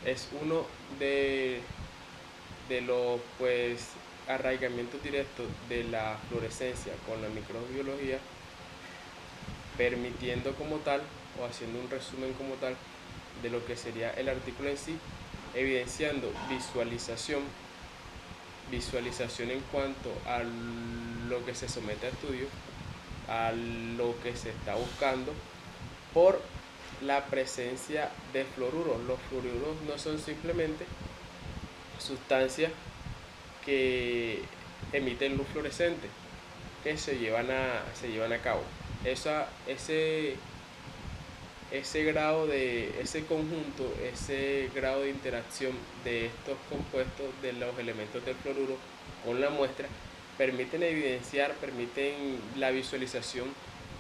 [SPEAKER 5] es uno de los pues arraigamientos directos de la fluorescencia con la microbiología, permitiendo como tal, o haciendo un resumen como tal, de lo que sería el artículo en sí, evidenciando visualización en cuanto a lo que se somete a estudio, a lo que se está buscando por la presencia de fluoruros. Los fluoruros no son simplemente sustancias que emiten luz fluorescente, que se llevan a cabo. Ese grado ese conjunto, ese grado de interacción de estos compuestos, de los elementos del fluoruro con la muestra, permiten la visualización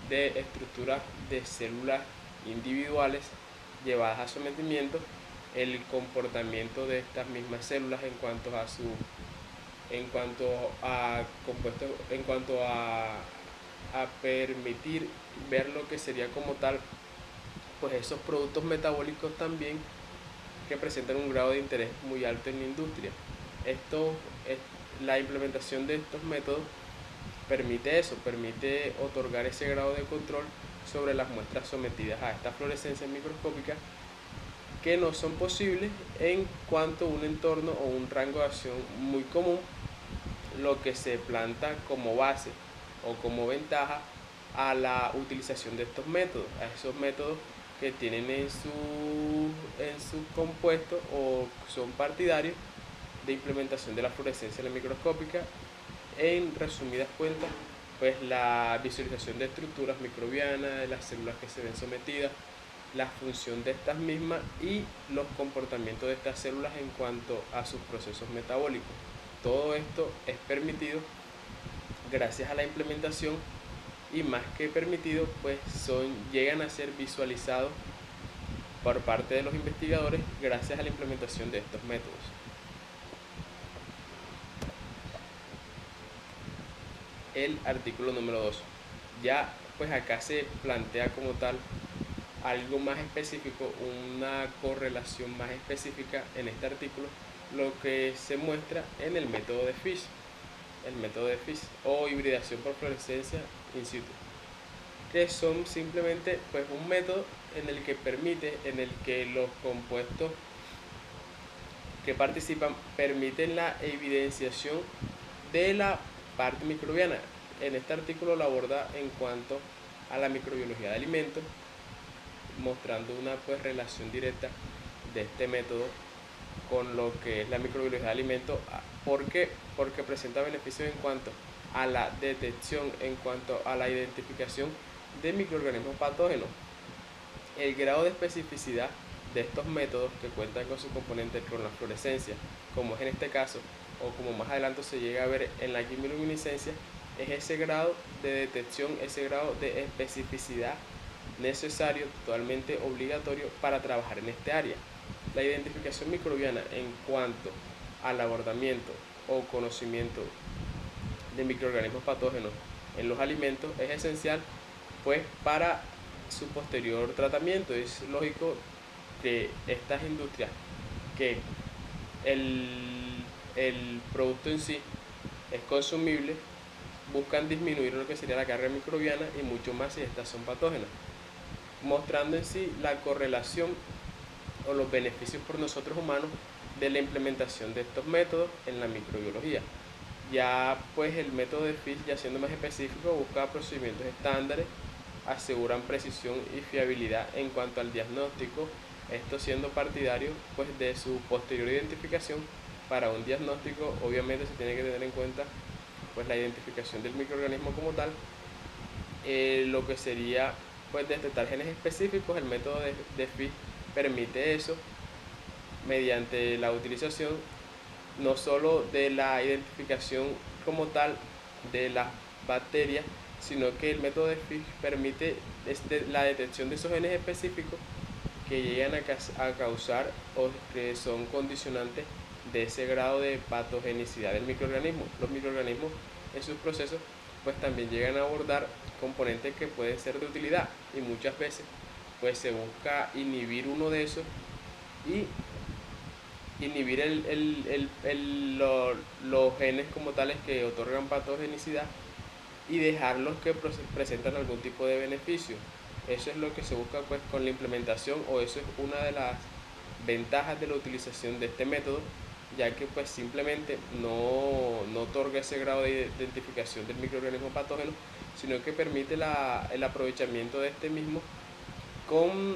[SPEAKER 5] de estructuras de células individuales llevadas a sometimiento, el comportamiento de estas mismas células en cuanto a permitir ver lo que sería como tal, pues esos productos metabólicos también que presentan un grado de interés muy alto en la industria. La implementación de estos métodos permite otorgar ese grado de control sobre las muestras sometidas a esta fluorescencia microscópica, que no son posibles en cuanto a un entorno o un rango de acción muy común, lo que se planta como base o como ventaja a la utilización de estos métodos, a esos métodos que tienen en su compuesto o son partidarios de implementación de la fluorescencia microscópica. En resumidas cuentas, pues la visualización de estructuras microbianas, de las células que se ven sometidas, la función de estas mismas y los comportamientos de estas células en cuanto a sus procesos metabólicos. Todo esto es permitido gracias a la implementación, y más que permitido, pues llegan a ser visualizados por parte de los investigadores gracias a la implementación de estos métodos. El artículo número 2. Ya pues acá se plantea como tal algo más específico, una correlación más específica en este artículo, lo que se muestra en el método de Fish, o hibridación por fluorescencia in situ, que son simplemente pues un método en el que los compuestos que participan permiten la evidenciación de la parte microbiana. En este artículo lo aborda en cuanto a la microbiología de alimentos, mostrando una pues relación directa de este método con lo que es la microbiología de alimentos. ¿Por qué? Porque presenta beneficios en cuanto a la detección, en cuanto a la identificación de microorganismos patógenos. El grado de especificidad de estos métodos, que cuentan con su componente con la fluorescencia, como es en este caso, o como más adelante se llega a ver en la quimioluminiscencia, es ese grado de detección, ese grado de especificidad necesario, totalmente obligatorio para trabajar en este área. La identificación microbiana en cuanto al abordamiento o conocimiento de microorganismos patógenos en los alimentos es esencial pues para su posterior tratamiento. Es lógico que estas industrias, que el producto en sí es consumible, buscan disminuir lo que sería la carga microbiana y mucho más si estas son patógenas, mostrando en sí la correlación o los beneficios por nosotros humanos de la implementación de estos métodos en la microbiología. Ya pues el método de Fish, ya siendo más específico, busca procedimientos estándares, aseguran precisión y fiabilidad en cuanto al diagnóstico, esto siendo partidario pues de su posterior identificación. Para un diagnóstico obviamente se tiene que tener en cuenta pues la identificación del microorganismo como tal, lo que sería pues detectar genes específicos. El método de Fish permite eso mediante la utilización no solo de la identificación como tal de las bacterias, sino que el método de Fish permite la detección de esos genes específicos que llegan a causar o que son condicionantes de ese grado de patogenicidad del microorganismo. Los microorganismos en sus procesos pues también llegan a abordar componentes que pueden ser de utilidad, y muchas veces pues se busca inhibir uno de esos y inhibir los genes como tales que otorgan patogenicidad y dejar los que presentan algún tipo de beneficio. Eso es lo que se busca pues con la implementación, o eso es una de las ventajas de la utilización de este método, ya que pues simplemente no otorga ese grado de identificación del microorganismo patógeno, sino que permite el aprovechamiento de este mismo con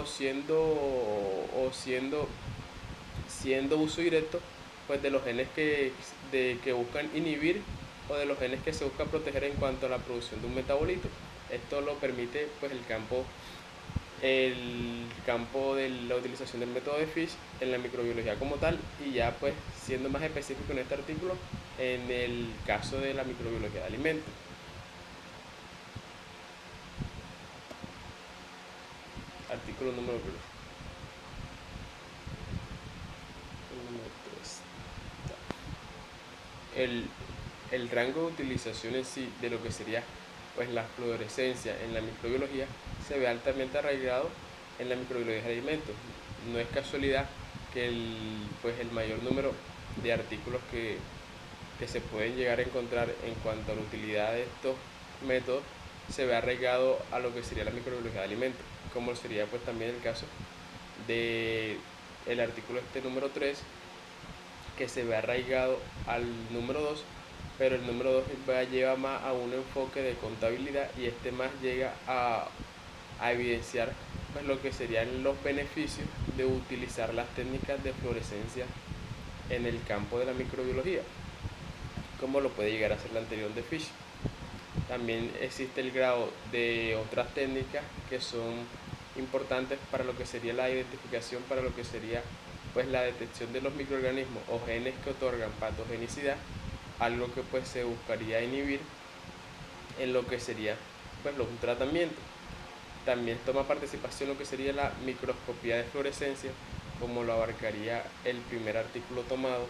[SPEAKER 5] siendo uso directo pues de los genes que buscan inhibir, o de los genes que se buscan proteger en cuanto a la producción de un metabolito. Esto lo permite pues el campo de la utilización del método de Fish en la microbiología como tal, y ya pues siendo más específico en este artículo en el caso de la microbiología de alimentos. Artículo número 3. El rango de utilización en sí de lo que sería pues la fluorescencia en la microbiología se ve altamente arraigado en la microbiología de alimentos. No es casualidad que el mayor número de artículos que se pueden llegar a encontrar en cuanto a la utilidad de estos métodos se ve arraigado a lo que sería la microbiología de alimentos, como sería pues también el caso de el artículo número 3, que se ve arraigado al número 2, pero el número 2 lleva más a un enfoque de contabilidad, y este más llega a evidenciar pues lo que serían los beneficios de utilizar las técnicas de fluorescencia en el campo de la microbiología, como lo puede llegar a ser la anterior de Fish. También existe el grado de otras técnicas que son importantes para lo que sería la identificación, para lo que sería pues la detección de los microorganismos o genes que otorgan patogenicidad, algo que pues se buscaría inhibir en lo que sería pues un tratamiento. También toma participación lo que sería la microscopía de fluorescencia, como lo abarcaría el primer artículo tomado,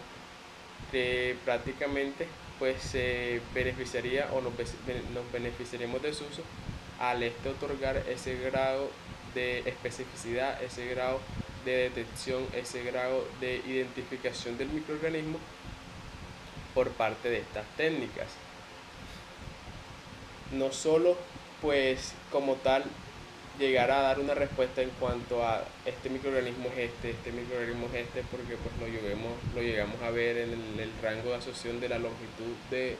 [SPEAKER 5] que prácticamente pues se beneficiaría o nos beneficiaríamos de su uso al otorgar ese grado de especificidad, ese grado de detección, ese grado de identificación del microorganismo por parte de estas técnicas. No solo pues como tal llegar a dar una respuesta en cuanto a este microorganismo es este microorganismo es este, porque pues lo llegamos a ver en el rango de asociación de la longitud de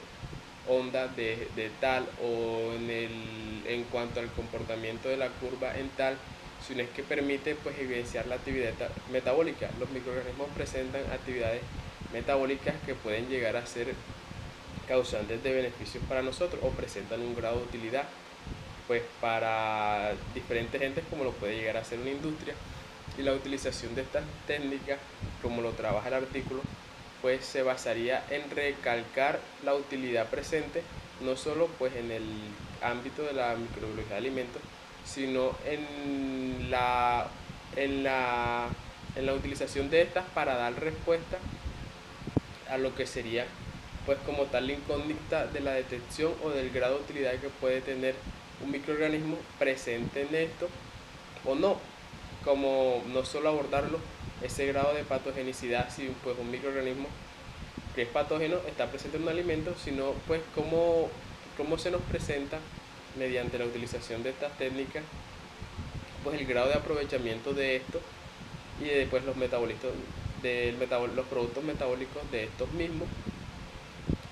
[SPEAKER 5] onda de tal, o en cuanto al comportamiento de la curva en tal, sino es que permite pues evidenciar la actividad metabólica. Los microorganismos presentan actividades metabólicas que pueden llegar a ser causantes de beneficios para nosotros, o presentan un grado de utilidad pues para diferentes entes, como lo puede llegar a ser una industria. Y la utilización de estas técnicas, como lo trabaja el artículo, pues se basaría en recalcar la utilidad presente, no solo pues en el ámbito de la microbiología de alimentos, sino en la utilización de estas para dar respuesta a lo que sería pues como tal la incógnita de la detección o del grado de utilidad que puede tener un microorganismo presente en esto o no, como no solo abordarlo ese grado de patogenicidad, si pues un microorganismo que es patógeno está presente en un alimento, sino pues cómo se nos presenta mediante la utilización de estas técnicas pues el grado de aprovechamiento de esto, y después los los productos metabólicos de estos mismos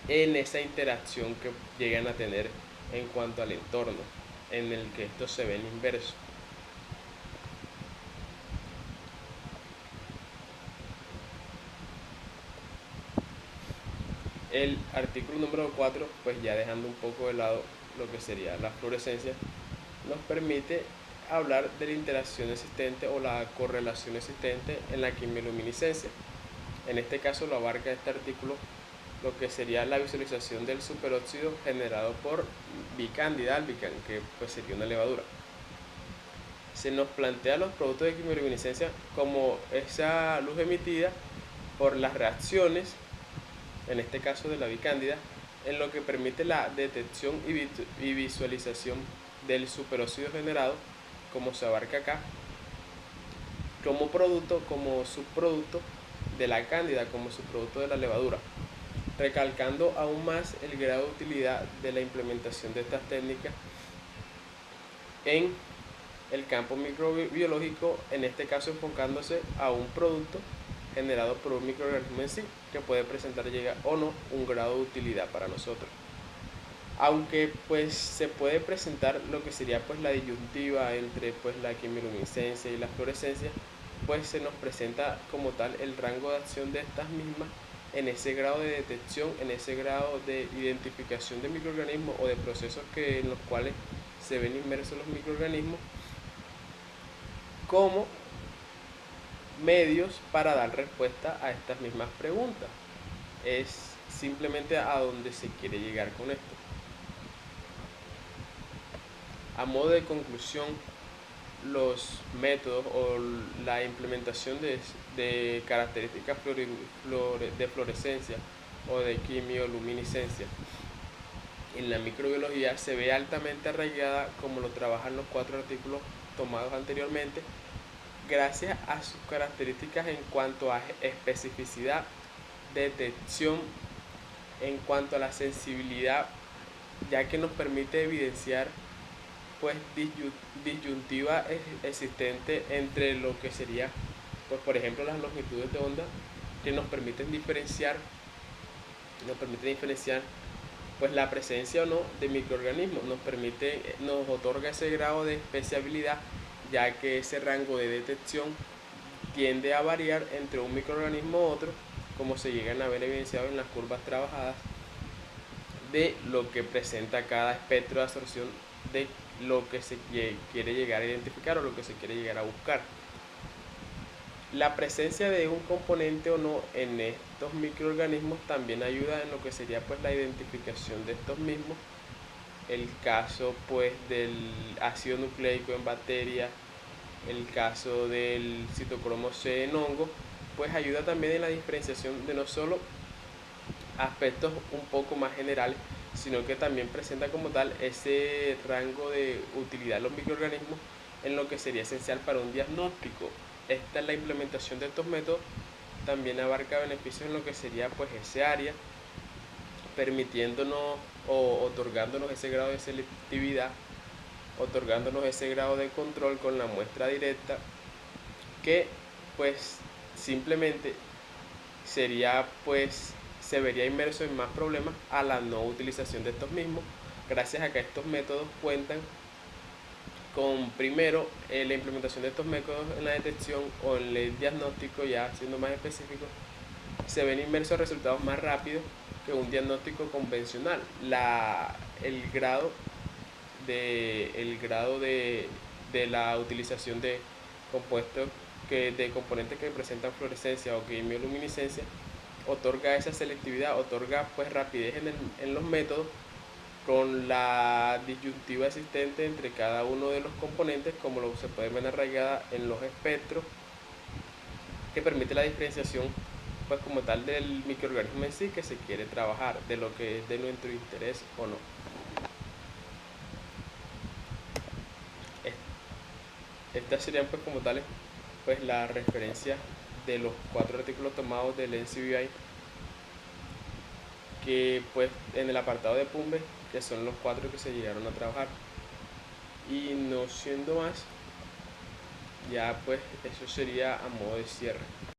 [SPEAKER 5] en esa interacción que llegan a tener en cuanto al entorno, en el que esto se ve en inverso. El artículo número 4, pues ya dejando un poco de lado lo que sería la fluorescencia, nos permite hablar de la interacción existente o la correlación existente en la quimioluminiscencia. En este caso lo abarca este artículo lo que sería la visualización del superóxido generado por Bicandida albicans, que pues sería una levadura. Se nos plantea los productos de quimioluminiscencia como esa luz emitida por las reacciones, en este caso de la Bicandida, en lo que permite la detección y visualización del superóxido generado, como se abarca acá, como producto, como subproducto de la cándida, como subproducto de la levadura, recalcando aún más el grado de utilidad de la implementación de estas técnicas en el campo microbiológico, en este caso enfocándose a un producto generado por un microorganismo en sí, que puede presentar llega o no un grado de utilidad para nosotros. Aunque pues se puede presentar lo que sería pues la disyuntiva entre pues la quimiluminiscencia y la fluorescencia, pues se nos presenta como tal el rango de acción de estas mismas en ese grado de detección, en ese grado de identificación de microorganismos o de procesos en los cuales se ven inmersos los microorganismos como medios para dar respuesta a estas mismas preguntas. Es simplemente a donde se quiere llegar con esto. A modo de conclusión, los métodos o la implementación de características de fluorescencia o de quimioluminiscencia en la microbiología se ve altamente arraigada, como lo trabajan los 4 artículos tomados anteriormente, gracias a sus características en cuanto a especificidad, detección, en cuanto a la sensibilidad, ya que nos permite evidenciar pues disyuntiva existente entre lo que sería pues por ejemplo las longitudes de onda, que nos permiten diferenciar pues la presencia o no de microorganismos, nos otorga ese grado de especiabilidad, ya que ese rango de detección tiende a variar entre un microorganismo u otro, como se llegan a ver evidenciado en las curvas trabajadas de lo que presenta cada espectro de absorción de lo que se quiere llegar a identificar o lo que se quiere llegar a buscar. La presencia de un componente o no en estos microorganismos también ayuda en lo que sería pues la identificación de estos mismos. El caso pues del ácido nucleico en bacterias, el caso del citocromo C en hongo, pues ayuda también en la diferenciación de no solo aspectos un poco más generales, sino que también presenta como tal ese rango de utilidad de los microorganismos en lo que sería esencial para un diagnóstico. Esta es la implementación de estos métodos, también abarca beneficios en lo que sería pues ese área, permitiéndonos o otorgándonos ese grado de selectividad, otorgándonos ese grado de control con la muestra directa, que pues simplemente sería pues se vería inmerso en más problemas a la no utilización de estos mismos, gracias a que estos métodos cuentan con primero la implementación de estos métodos en la detección o en el diagnóstico, ya siendo más específico, se ven inmersos resultados más rápidos que un diagnóstico convencional. El grado de la utilización de compuestos de componentes que presentan fluorescencia o quimioluminiscencia otorga esa selectividad, otorga pues rapidez en los métodos, con la disyuntiva existente entre cada uno de los componentes, como se puede ver arraigada en los espectros, que permite la diferenciación pues como tal del microorganismo en sí que se quiere trabajar, de lo que es de nuestro interés o no. Estas serían pues como tales pues la referencia de los 4 artículos tomados del NCBI, que pues en el apartado de PUMBE, que son los 4 que se llegaron a trabajar. Y no siendo más, ya pues eso sería a modo de cierre.